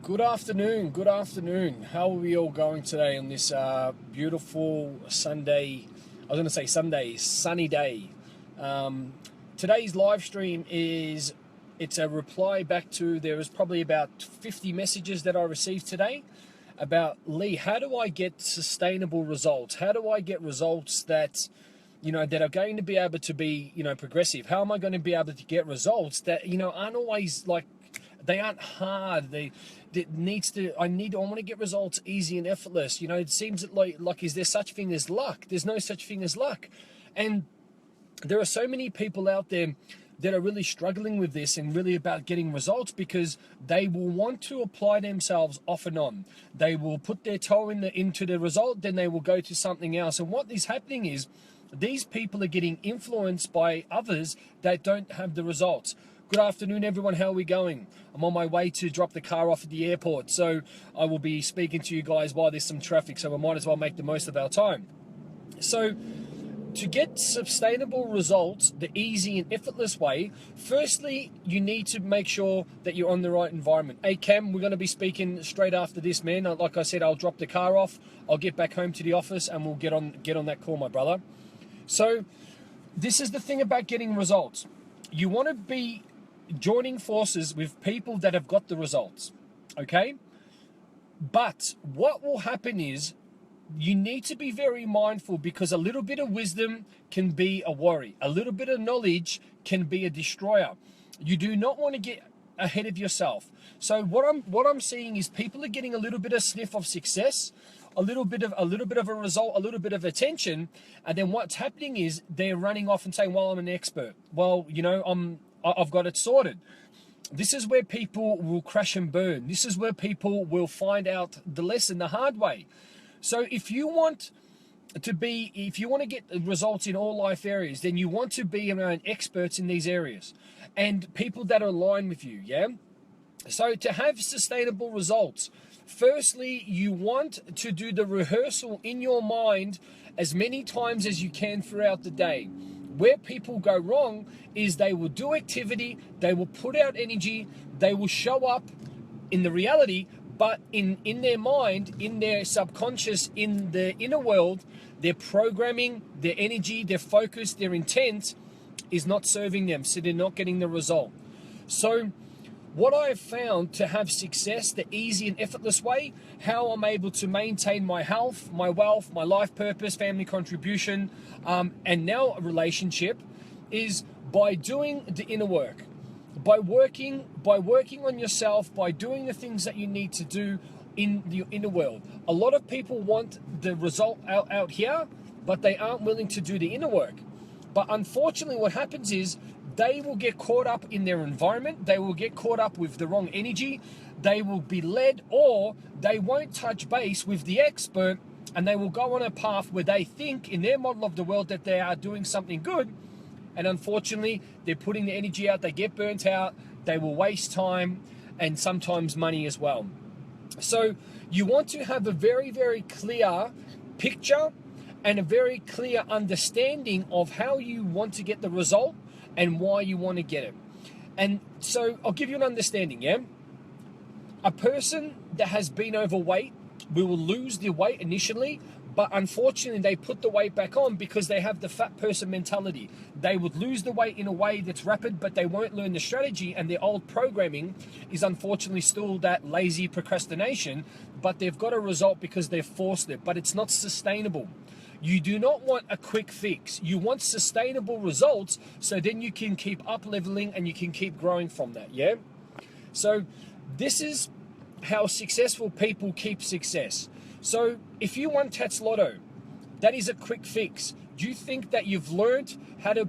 Good afternoon, good afternoon. How are we all going today on this beautiful Sunday? I was going to say Sunday, sunny day. Today's live stream it's a reply back to, there was probably about 50 messages that I received today about, Lee, how do I get sustainable results? How do I get results that, that are going to be able to be, progressive? How am I going to be able to get results that, aren't always like, they aren't hard. I want to get results easy and effortless. It seems like is there such thing as luck? There's no such thing as luck. And there are so many people out there that are really struggling with this and really about getting results because they will want to apply themselves off and on. They will put their toe into the result, then they will go to something else. And what is happening is these people are getting influenced by others that don't have the results. Good afternoon, everyone. How are we going? I'm on my way to drop the car off at the airport, so I will be speaking to you guys while there's some traffic, so we might as well make the most of our time. So, to get sustainable results the easy and effortless way, firstly, you need to make sure that you're on the right environment. Hey, Cam, we're going to be speaking straight after this, man. Like I said, I'll drop the car off, I'll get back home to the office, and we'll get on that call, my brother. So, this is the thing about getting results. You want to be joining forces with people that have got the results, okay? But what will happen is you need to be very mindful because a little bit of wisdom can be a worry. A little bit of knowledge can be a destroyer. You do not want to get ahead of yourself. So what I'm seeing is people are getting a little bit of sniff of success, a little bit of a result, a little bit of attention, and then what's happening is they're running off and saying, well, I'm an expert. Well, I've got it sorted. This is where people will crash and burn. This is where people will find out the lesson the hard way. So if you want to get results in all life areas, then you want to be around experts in these areas and people that are aligned with you, yeah? So to have sustainable results, firstly, you want to do the rehearsal in your mind as many times as you can throughout the day. Where people go wrong is they will do activity, they will put out energy, they will show up in the reality, but in their mind, in their subconscious, in the inner world, their programming, their energy, their focus, their intent is not serving them, so they're not getting the result. So what I have found to have success the easy and effortless way, how I'm able to maintain my health, my wealth, my life purpose, family contribution, and now a relationship, is by doing the inner work, by working on yourself, by doing the things that you need to do in the inner world. A lot of people want the result out here, but they aren't willing to do the inner work. But unfortunately, what happens is they will get caught up in their environment, they will get caught up with the wrong energy, they will be led, or they won't touch base with the expert, and they will go on a path where they think in their model of the world that they are doing something good, and unfortunately they're putting the energy out, they get burnt out, they will waste time and sometimes money as well. So you want to have a very, very clear picture and a very clear understanding of how you want to get the result and why you want to get it. And so I'll give you an understanding, yeah? A person that has been overweight will lose the weight initially, but unfortunately they put the weight back on because they have the fat person mentality. They would lose the weight in a way that's rapid, but they won't learn the strategy, and their old programming is unfortunately still that lazy procrastination, but they've got a result because they've forced it, but it's not sustainable. You do not want a quick fix. You want sustainable results, so then you can keep up leveling and you can keep growing from that, yeah? So this is how successful people keep success. So if you won Tats Lotto, that is a quick fix. Do you think that you've learned how to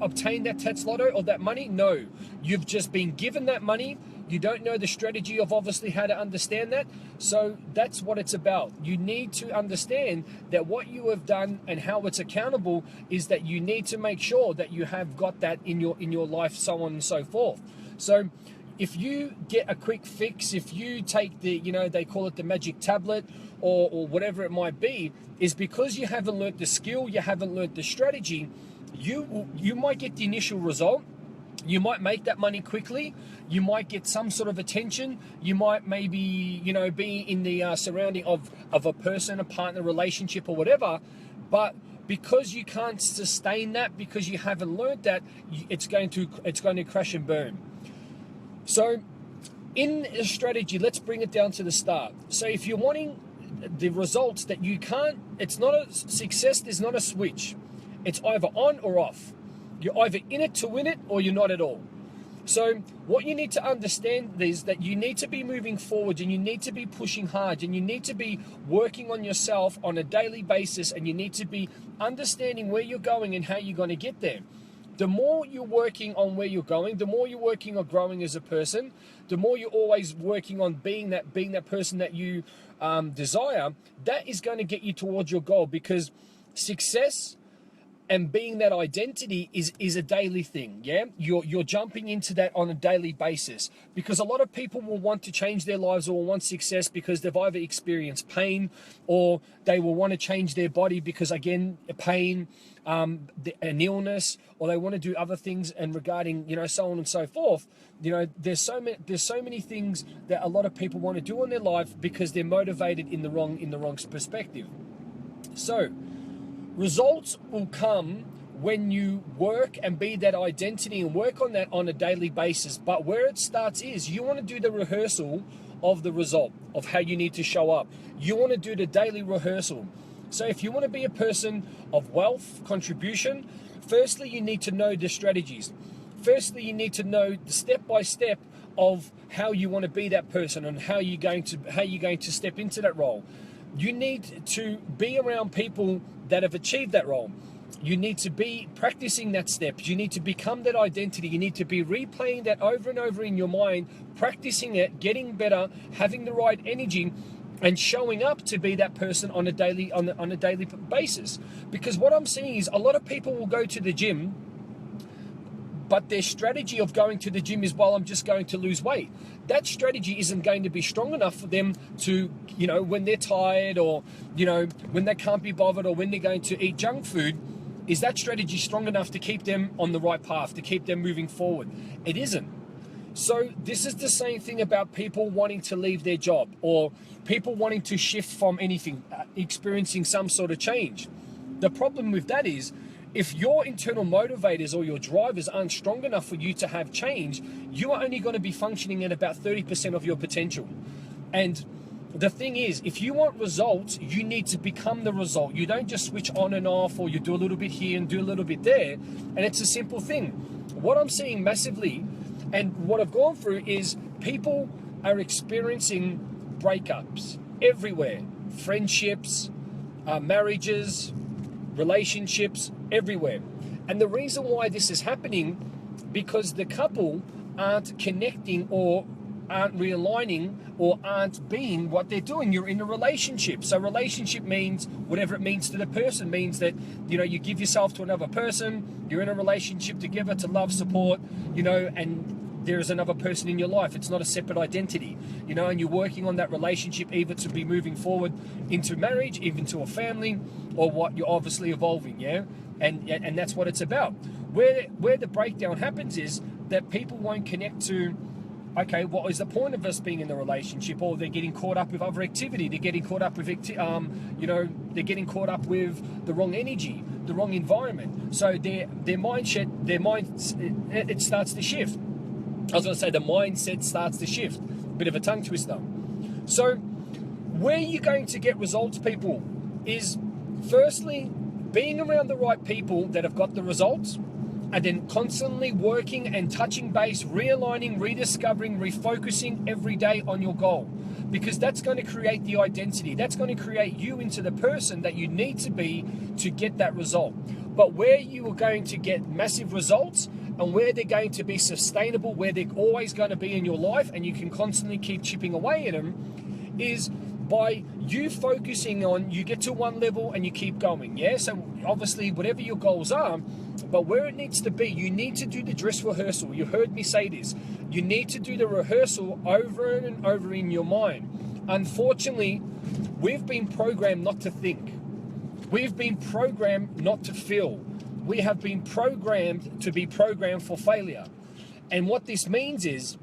obtain that Tats Lotto or that money? No. You've just been given that money. You don't know the strategy of obviously how to understand that. So that's what it's about. You need to understand that what you have done and how it's accountable is that you need to make sure that you have got that in your life, so on and so forth. So if you get a quick fix, if you take the, they call it the magic tablet or whatever it might be, is because you haven't learned the skill, you haven't learned the strategy, you might get the initial result, You might make that money quickly. You might get some sort of attention. You might maybe, you know, be in the surrounding of a person, a partner, relationship, or whatever. But because you can't sustain that, because you haven't learned that, it's going to crash and burn. So, in a strategy, let's bring it down to the start. So, if you're wanting the results that you can't, it's not a success. There's not a switch. It's either on or off. You're either in it to win it or you're not at all. So what you need to understand is that you need to be moving forward, and you need to be pushing hard, and you need to be working on yourself on a daily basis, and you need to be understanding where you're going and how you're going to get there. The more you're working on where you're going, the more you're working on growing as a person, the more you're always working on being that person that you desire, that is going to get you towards your goal, because success and being that identity is a daily thing. Yeah, you're jumping into that on a daily basis, because a lot of people will want to change their lives or want success because they've either experienced pain, or they will want to change their body because, again, pain, an illness, or they want to do other things, and regarding, you know, so on and so forth. You know, there's so many things that a lot of people want to do in their life because they're motivated in the wrong perspective. So results will come when you work and be that identity and work on that on a daily basis. But where it starts is you want to do the rehearsal of the result, of how you need to show up. You want to do the daily rehearsal. So if you want to be a person of wealth, contribution, firstly, you need to know the strategies. Firstly, you need to know the step-by-step of how you want to be that person and how you're going to step into that role. You need to be around people that have achieved that role. You need to be practicing that step. You need to become that identity. You need to be replaying that over and over in your mind, practicing it, getting better, having the right energy, and showing up to be that person on a daily basis. Because what I'm seeing is a lot of people will go to the gym, but their strategy of going to the gym is, well, I'm just going to lose weight. That strategy isn't going to be strong enough for them to, you know, when they're tired, or, you know, when they can't be bothered, or when they're going to eat junk food, is that strategy strong enough to keep them on the right path, to keep them moving forward? It isn't. So this is the same thing about people wanting to leave their job, or people wanting to shift from anything, experiencing some sort of change. The problem with that is, if your internal motivators or your drivers aren't strong enough for you to have change, you are only going to be functioning at about 30% of your potential. And the thing is, if you want results, you need to become the result. You don't just switch on and off, or you do a little bit here and do a little bit there. And it's a simple thing. What I'm seeing massively, and what I've gone through, is people are experiencing breakups everywhere. Friendships, marriages, relationships, everywhere. And the reason why this is happening, because the couple aren't connecting, or aren't realigning, or aren't being what they're doing. You're in a relationship. So relationship means whatever it means to the person. Means that, you know, you give yourself to another person, you're in a relationship together to love, support, you know, and there is another person in your life. It's not a separate identity, you know, and you're working on that relationship either to be moving forward into marriage, even to a family, or what you're obviously evolving, yeah? And that's what it's about. Where the breakdown happens is that people won't connect to, okay, what is the point of us being in the relationship? Or they're getting caught up with other activity. They're getting caught up with, you know, they're getting caught up with the wrong energy, the wrong environment. So their mindset, it starts to shift. I was going to say the mindset starts to shift. Bit of a tongue twister. So where you're going to get results, people, is firstly being around the right people that have got the results, and then constantly working and touching base, realigning, rediscovering, refocusing every day on your goal. Because that's going to create the identity. That's going to create you into the person that you need to be to get that result. But where you are going to get massive results, and where they're going to be sustainable, where they're always going to be in your life, and you can constantly keep chipping away at them, is by you focusing on, you get to one level and you keep going, yeah? So obviously whatever your goals are, but where it needs to be, you need to do the dress rehearsal. You heard me say this. You need to do the rehearsal over and over in your mind. Unfortunately, we've been programmed not to think. We've been programmed not to feel. We have been programmed to be programmed for failure. And what this means is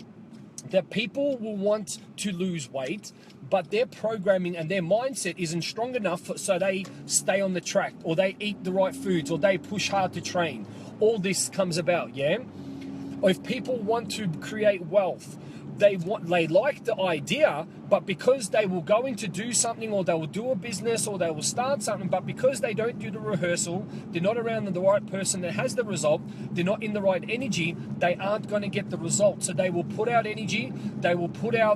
that people will want to lose weight, but their programming and their mindset isn't strong enough so they stay on the track, or they eat the right foods, or they push hard to train. All this comes about, yeah? Or if people want to create wealth, they like the idea, but because they will go into do something, or they will do a business, or they will start something, but because they don't do the rehearsal, they're not around the right person that has the result, they're not in the right energy, they aren't going to get the result. So they will put out energy, they will show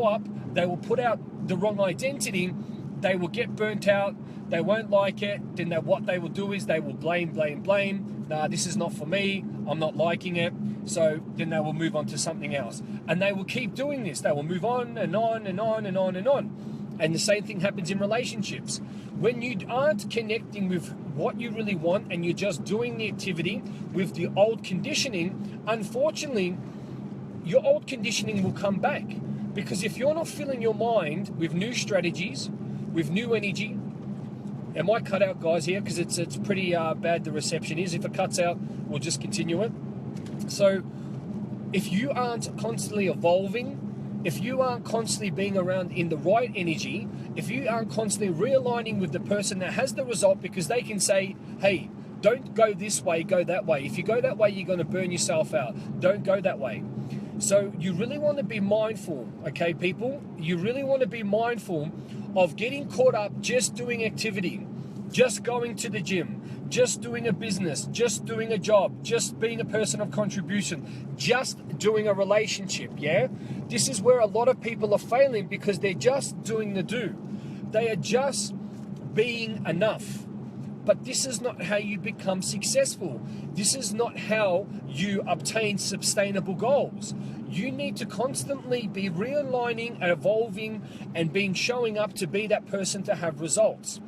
up, they will put out the wrong identity, they will get burnt out, they won't like it, then what they will do is they will blame. Nah, this is not for me, I'm not liking it. So then they will move on to something else. And they will keep doing this. They will move on and on and on and on and on. And the same thing happens in relationships. When you aren't connecting with what you really want and you're just doing the activity with the old conditioning, unfortunately, your old conditioning will come back. Because if you're not filling your mind with new strategies, with new energy, it might cut out, guys, here, because it's pretty bad the reception is. If it cuts out, we'll just continue it. So if you aren't constantly evolving, if you aren't constantly being around in the right energy, if you aren't constantly realigning with the person that has the result, because they can say, hey, don't go this way, go that way. If you go that way, you're going to burn yourself out. Don't go that way. So you really want to be mindful, okay, people? You really want to be mindful of getting caught up just doing activity, just going to the gym, just doing a business, just doing a job, just being a person of contribution, just doing a relationship, yeah? This is where a lot of people are failing, because they're just doing the do. They are just being enough. But this is not how you become successful. This is not how you obtain sustainable goals. You need to constantly be realigning and evolving and showing up to be that person to have results.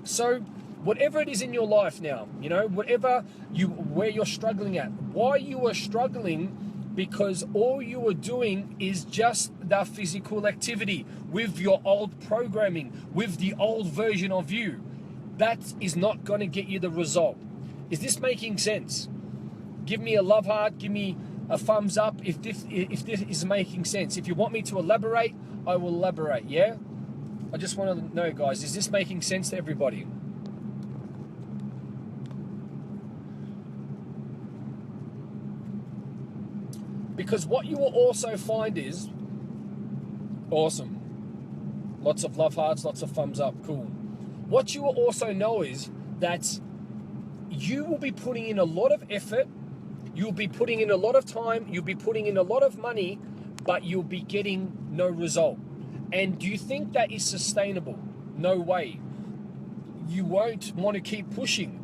So whatever it is in your life now, where you're struggling at, why you are struggling, because all you are doing is just the physical activity with your old programming, with the old version of you. That is not going to get you the result. Is this making sense? Give me a love heart, give me a thumbs up if this is making sense. If you want me to elaborate, I will elaborate, yeah? I just want to know, guys, is this making sense to everybody? Because what you will also find is, awesome, lots of love hearts, lots of thumbs up, cool. What you will also know is that you will be putting in a lot of effort, you'll be putting in a lot of time, you'll be putting in a lot of money, but you'll be getting no result. And do you think that is sustainable? No way. You won't want to keep pushing.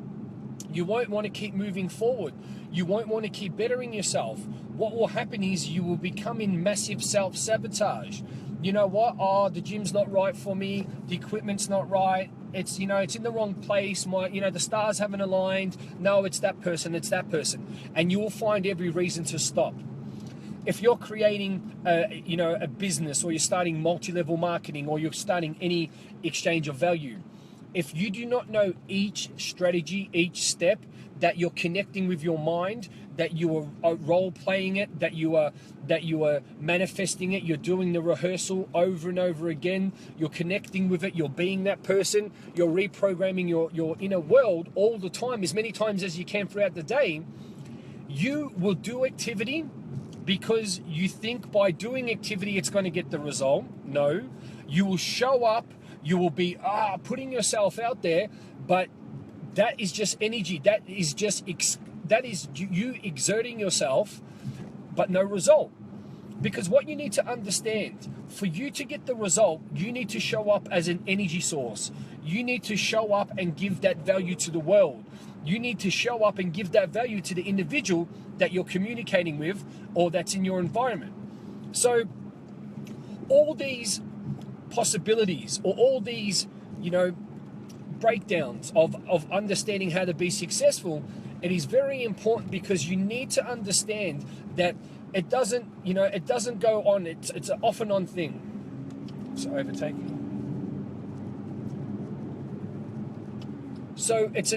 You won't want to keep moving forward. You won't want to keep bettering yourself. What will happen is you will become in massive self-sabotage. You know what? Oh, the gym's not right for me. The equipment's not right. It's in the wrong place. The stars haven't aligned. No, it's that person. And you will find every reason to stop. If you're creating, a business, or you're starting multi-level marketing, or you're starting any exchange of value, if you do not know each strategy, each step, that you're connecting with your mind, that you are role playing it, that you are manifesting it, you're doing the rehearsal over and over again, you're connecting with it, you're being that person, you're reprogramming your inner world all the time, as many times as you can throughout the day, you will do activity because you think by doing activity it's going to get the result. No, you will show up, you will be putting yourself out there, but that is just energy. That is you exerting yourself, but no result. Because what you need to understand, for you to get the result, you need to show up as an energy source. You need to show up and give that value to the world. You need to show up and give that value to the individual that you're communicating with, or that's in your environment. So all these possibilities, or all these, breakdowns of understanding how to be successful, it is very important, because you need to understand that it doesn't go on, it's an off and on thing. So overtaking. So it's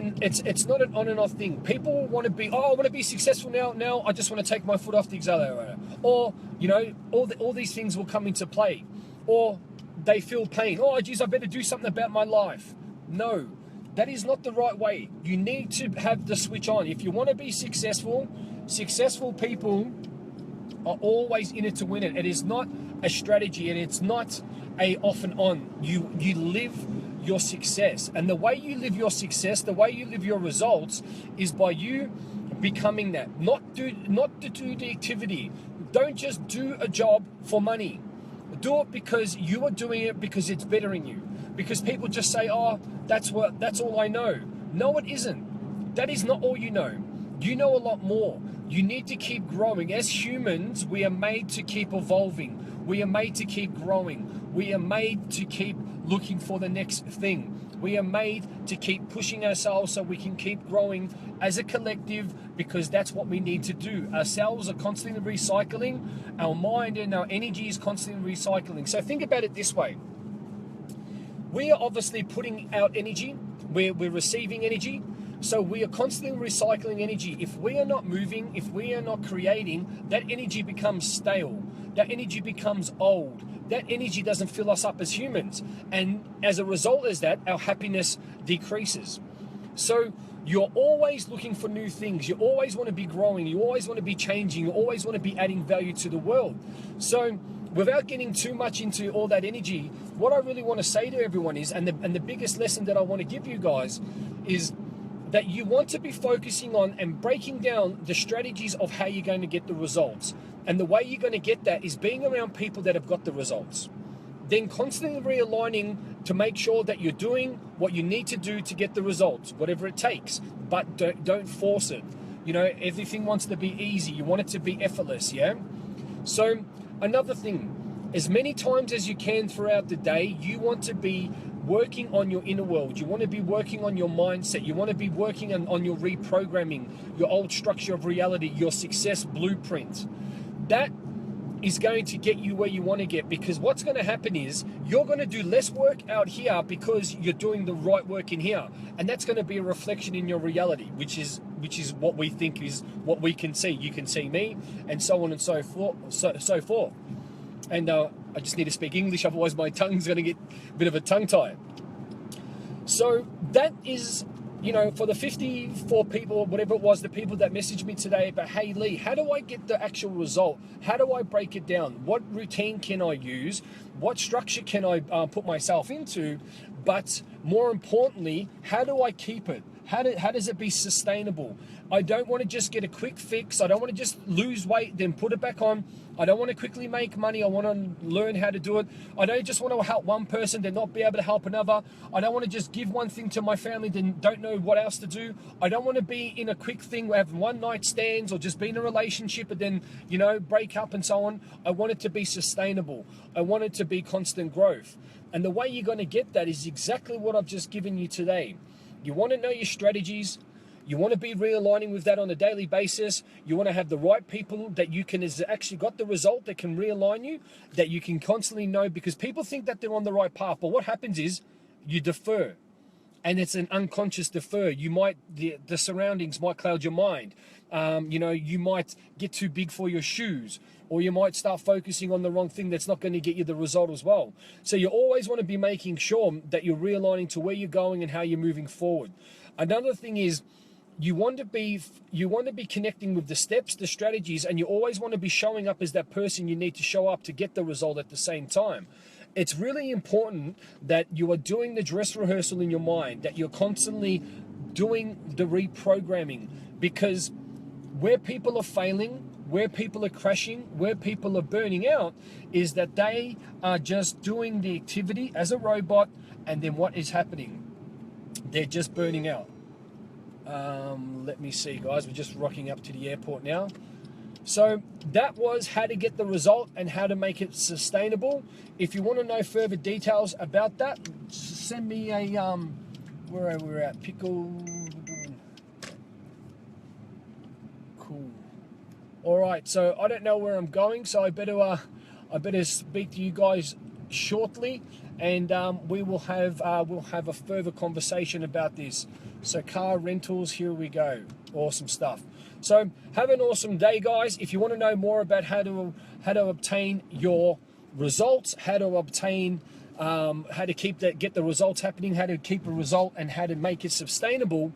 not an on and off thing. People want to be, oh, I want to be successful now. Now I just want to take my foot off the accelerator, or all these things will come into play, or they feel pain. Oh, geez, I better do something about my life. No, that is not the right way. You need to have the switch on. If you want to be successful, successful people are always in it to win it. It is not a strategy, and it's not a off and on. You live your success, and the way you live your success, the way you live your results, is by you becoming that. Not to do the activity. Don't just do a job for money. Do it because you are doing it because it's bettering you. Because people just say, oh, that's all I know. No, it isn't. That is not all you know. You know a lot more. You need to keep growing. As humans, we are made to keep evolving. We are made to keep growing. We are made to keep looking for the next thing. We are made to keep pushing ourselves so we can keep growing as a collective, because that's what we need to do. Our cells are constantly recycling. Our mind and our energy is constantly recycling. So think about it this way. We are obviously putting out energy. We're receiving energy. So we are constantly recycling energy. If we are not moving, if we are not creating, that energy becomes stale. That energy becomes old. That energy doesn't fill us up as humans. And as a result of that, our happiness decreases. So you're always looking for new things. You always want to be growing. You always want to be changing. You always want to be adding value to the world. So without getting too much into all that energy, what I really want to say to everyone is, and the biggest lesson that I want to give you guys is that you want to be focusing on and breaking down the strategies of how you're going to get the results. And the way you're going to get that is being around people that have got the results. Then constantly realigning to make sure that you're doing what you need to do to get the results, whatever it takes. But don't force it. Everything wants to be easy. You want it to be effortless, yeah? So another thing, as many times as you can throughout the day, you want to be working on your inner world. You want to be working on your mindset. You want to be working on your reprogramming, your old structure of reality, your success blueprint. That is going to get you where you want to get, because what's going to happen is you're going to do less work out here because you're doing the right work in here, and that's going to be a reflection in your reality, which is what we think is what we can see. You can see me, and so on and so forth. And I just need to speak English, otherwise my tongue's going to get a bit of a tongue tie. So that is, for the 54 people, whatever it was, the people that messaged me today about, hey Lee, how do I get the actual result? How do I break it down? What routine can I use? What structure can I put myself into? But more importantly, how do I keep it? How does it be sustainable? I don't want to just get a quick fix. I don't want to just lose weight, then put it back on. I don't want to quickly make money. I want to learn how to do it. I don't just want to help one person, then not be able to help another. I don't want to just give one thing to my family, then don't know what else to do. I don't want to be in a quick thing where have one night stands, or just be in a relationship and then, break up and so on. I want it to be sustainable. I want it to be constant growth. And the way you're going to get that is exactly what I've just given you today. You want to know your strategies. You want to be realigning with that on a daily basis. You want to have the right people that you can has actually got the result that can realign you, that you can constantly know, because people think that they're on the right path. But what happens is you defer, and it's an unconscious defer. You might, the surroundings might cloud your mind. You might get too big for your shoes, or you might start focusing on the wrong thing that's not going to get you the result as well. So you always want to be making sure that you're realigning to where you're going and how you're moving forward. Another thing is, you want to be connecting with the steps, the strategies, and you always want to be showing up as that person you need to show up to get the result at the same time. It's really important that you are doing the dress rehearsal in your mind, that you're constantly doing the reprogramming, because where people are failing, where people are crashing, where people are burning out, is that they are just doing the activity as a robot, and then what is happening? They're just burning out. Let me see, guys. We're just rocking up to the airport now. So that was how to get the result and how to make it sustainable. If you want to know further details about that, send me a where are we at? Pickle. Cool. All right. So I don't know where I'm going, so I better speak to you guys shortly, and we'll have a further conversation about this. So car rentals, here we go. Awesome stuff. So have an awesome day, guys. If you want to know more about how to obtain your results, how to obtain how to get the results happening, how to keep a result, and how to make it sustainable,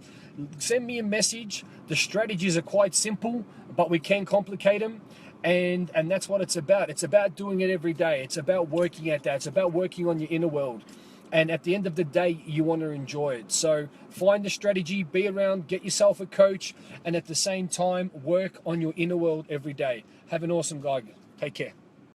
send me a message. The strategies are quite simple, but we can complicate them. And that's what it's about. It's about doing it every day. It's about working at that. It's about working on your inner world. And at the end of the day, you want to enjoy it. So find the strategy, be around, get yourself a coach, and at the same time, work on your inner world every day. Have an awesome guy. Take care.